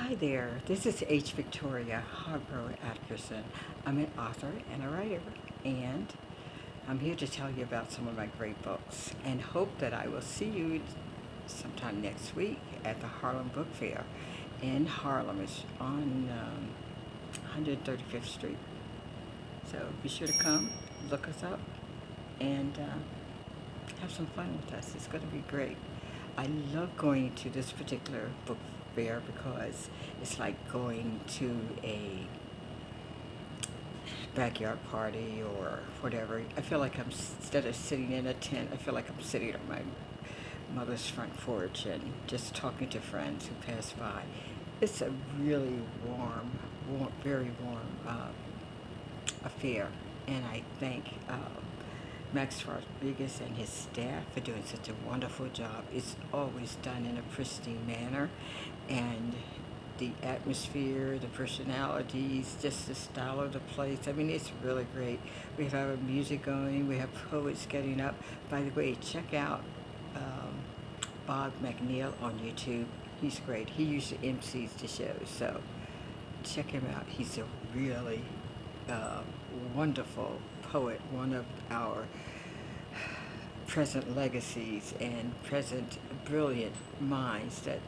Hi there, this is H. Victoria Harborough Atkerson. I'm an author and a writer, and I'm here to tell you about some of my great books and hope that I will see you sometime next week at the Harlem Book Fair in Harlem. It's on 135th Street. So be sure to come, look us up, and have some fun with us. It's going to be great. I love going to this particular book fair because it's like going to a backyard party or whatever. I feel like instead of sitting in a tent, I feel like I'm sitting on my mother's front porch and just talking to friends who pass by. It's a really warm, very warm affair, and I thank Max Rodriquez and his staff for doing such a wonderful job. It's always done in a pristine manner, and the atmosphere, the personalities, just the style of the place. I mean, it's really great. We have our music going. We have poets getting up. By the way, check out Bob McNeil on YouTube. He's great. He usually MCs the shows, so check him out. He's a really uh, wonderful poet, one of our present legacies and present brilliant minds that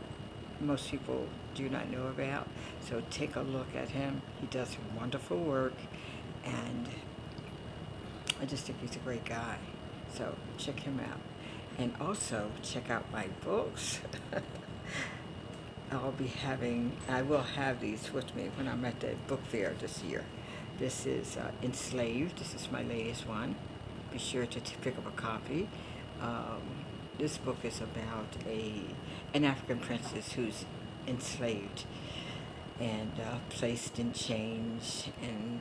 most people do not know about. So take a look at him. He does wonderful work, and I just think he's a great guy. So check him out. And also check out my books. I will have these with me when I'm at the book fair this year. This is Enslaved. This is my latest one. Be sure to pick up a copy. Um, this book is about an African princess who's enslaved and placed in chains and,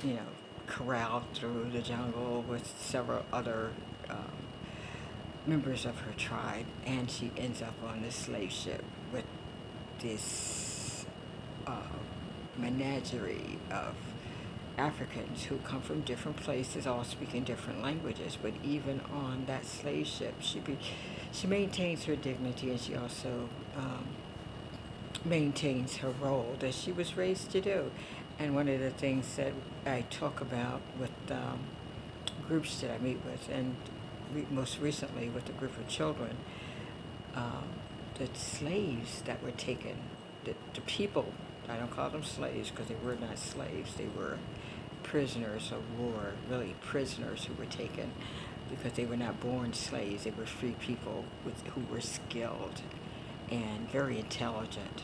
you know, corralled through the jungle with several other members of her tribe, and she ends up on this slave ship with this uh, menagerie of Africans who come from different places, all speaking different languages. But even on that slave ship, she maintains her dignity, and she also maintains her role that she was raised to do. And one of the things that I talk about with groups that I meet with, and most recently with a group of children, um, the slaves that were taken, the people, I don't call them slaves because they were not slaves, they were prisoners of war, really prisoners who were taken because they were not born slaves, they were free people who were skilled and very intelligent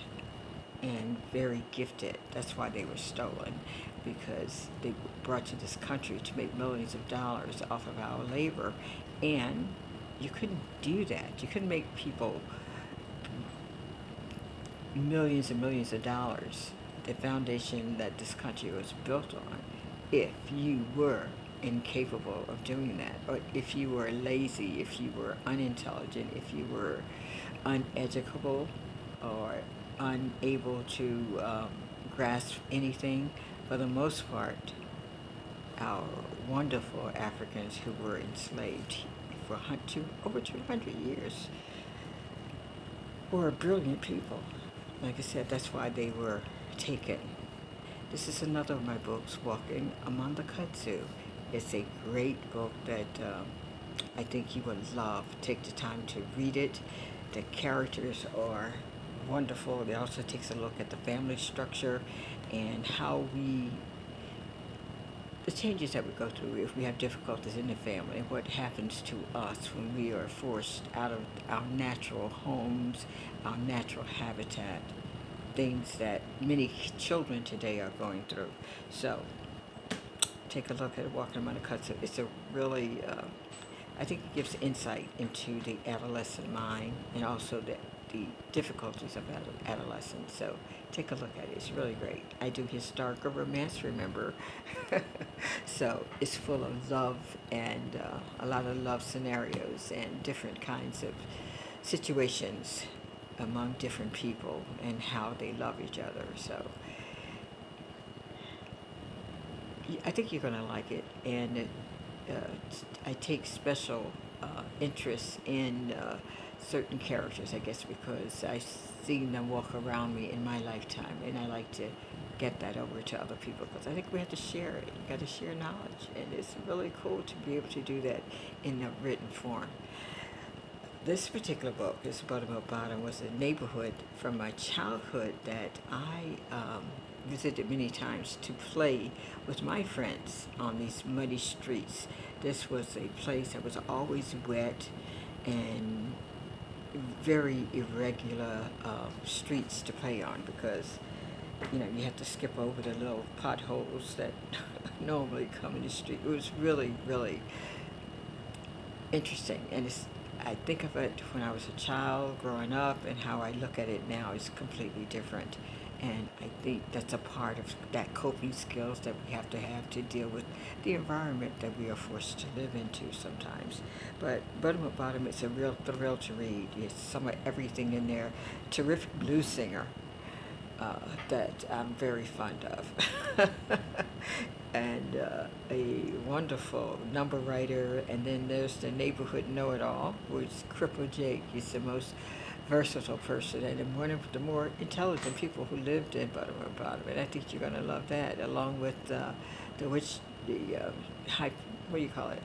and very gifted. That's why they were stolen, because they were brought to this country to make millions of dollars off of our labor, and you couldn't do that. You couldn't make people millions and millions of dollars, the foundation that this country was built on, if you were incapable of doing that, or if you were lazy, if you were unintelligent, if you were uneducable or unable to grasp anything. For the most part, our wonderful Africans who were enslaved for over 200 years were brilliant people. Like I said, that's why they were taken. This is another of my books, Walking Among the Kudzu. It's a great book that I think you would love. Take the time to read it. The characters are wonderful. It also takes a look at the family structure and how the changes that we go through if we have difficulties in the family, and what happens to us when we are forced out of our natural homes, our natural habitat, things that many children today are going through. So take a look at Walking Among the Kudzu. It's a really, I think it gives insight into the adolescent mind and also the difficulties of adolescence. So take a look at it. It's really great. I do historical romance, remember? So it's full of love and a lot of love scenarios and different kinds of situations among different people and how they love each other. So I think you're going to like it. And I take special interest in certain characters, I guess, because I've seen them walk around me in my lifetime, and I like to get that over to other people because I think we have to share it. You got to share knowledge, and it's really cool to be able to do that in a written form. This particular book, this Buttermilk Bottom, was a neighborhood from my childhood that I visited many times to play with my friends on these muddy streets. This was a place that was always wet and very irregular streets to play on because you have to skip over the little potholes that normally come in the street. It was really, really interesting, and I think of it when I was a child growing up, and how I look at it now is completely different. And I think that's a part of that coping skills that we have to deal with the environment that we are forced to live into sometimes. But Buttermilk Bottom is a real thrill to read. It's some of everything in there. Terrific blues singer that I'm very fond of. And a wonderful number writer. And then there's the neighborhood know-it-all, which Cripple Jake. He's the most versatile person and one of the more intelligent people who lived in Buttermilk Bottom. And I think you're going to love that, along with high, what do you call it?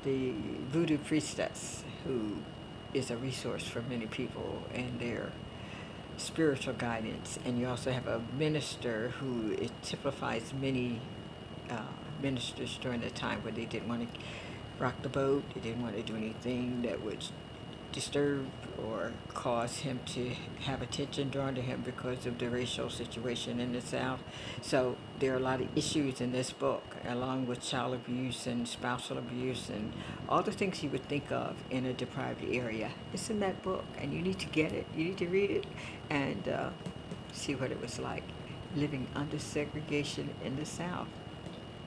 The voodoo priestess, who is a resource for many people and their spiritual guidance. And you also have a minister who it typifies many ministers during the time when they didn't want to rock the boat, they didn't want to do anything that would disturb or cause him to have attention drawn to him because of the racial situation in the South. So there are a lot of issues in this book, along with child abuse and spousal abuse and all the things you would think of in a deprived area. It's in that book, and you need to get it. You need to read it and see what it was like living under segregation in the South.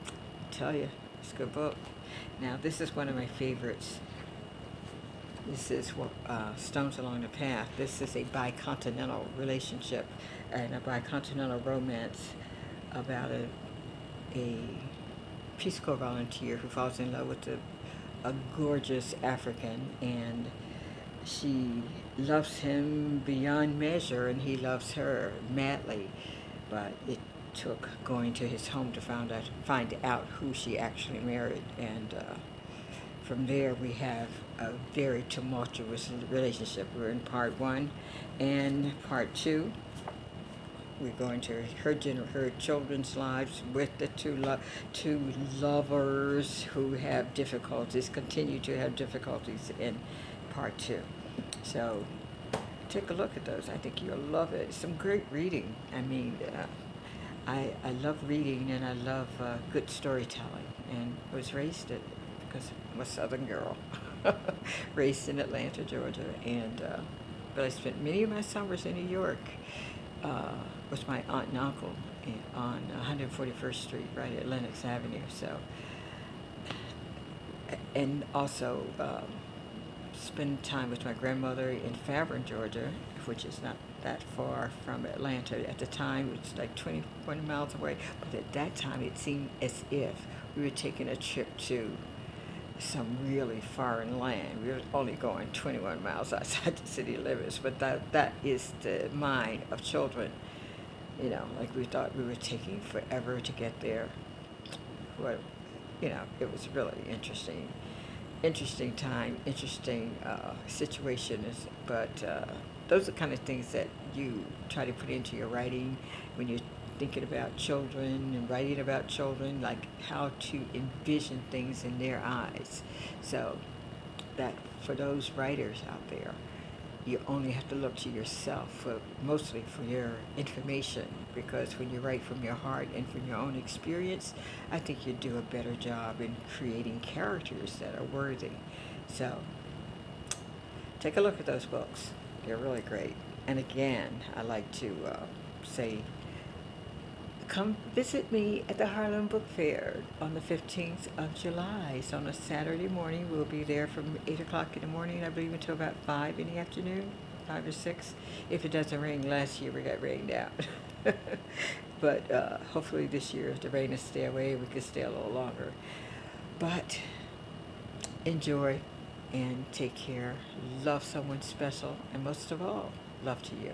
I tell you, it's a good book. Now, this is one of my favorites. This is Stones Along the Path. This is a bicontinental relationship and a bicontinental romance about a Peace Corps volunteer who falls in love with a gorgeous African, and she loves him beyond measure, and he loves her madly. But it took going to his home to find out who she actually married, and from there we have a very tumultuous relationship. We're in part 1 and part 2. We're going to her children's lives with the two lovers who have difficulties, continue to have difficulties in part 2. So take a look at those. I think you'll love it. Some great reading. I mean, I love reading, and I love good storytelling, and was raised it because I'm a Southern girl, raised in Atlanta, Georgia, and but I spent many of my summers in New York with my aunt and uncle on 141st Street, right at Lenox Avenue. So, and also spend time with my grandmother in Fairburn, Georgia, which is not that far from Atlanta. At the time, it was like 20 miles away, but at that time, it seemed as if we were taking a trip to some really foreign land. We were only going 21 miles outside the city limits, but that is the mind of children. You know, like we thought we were taking forever to get there. What, it was really interesting time, interesting situation. But those are the kind of things that you try to put into your writing when you're thinking about children and writing about children, like how to envision things in their eyes. So that for those writers out there, you only have to look to yourself mostly for your information, because when you write from your heart and from your own experience, I think you do a better job in creating characters that are worthy. So take a look at those books. They're really great. And again, I like to say, come visit me at the Harlem Book Fair on the 15th of July. It's on a Saturday morning. We'll be there from 8 o'clock in the morning, I believe, until about 5 in the afternoon, 5 or 6. If it doesn't rain. Last year we got rained out. But hopefully this year, if the rain will stay away, we can stay a little longer. But enjoy. and take care. Love someone special, and most of all, love to you.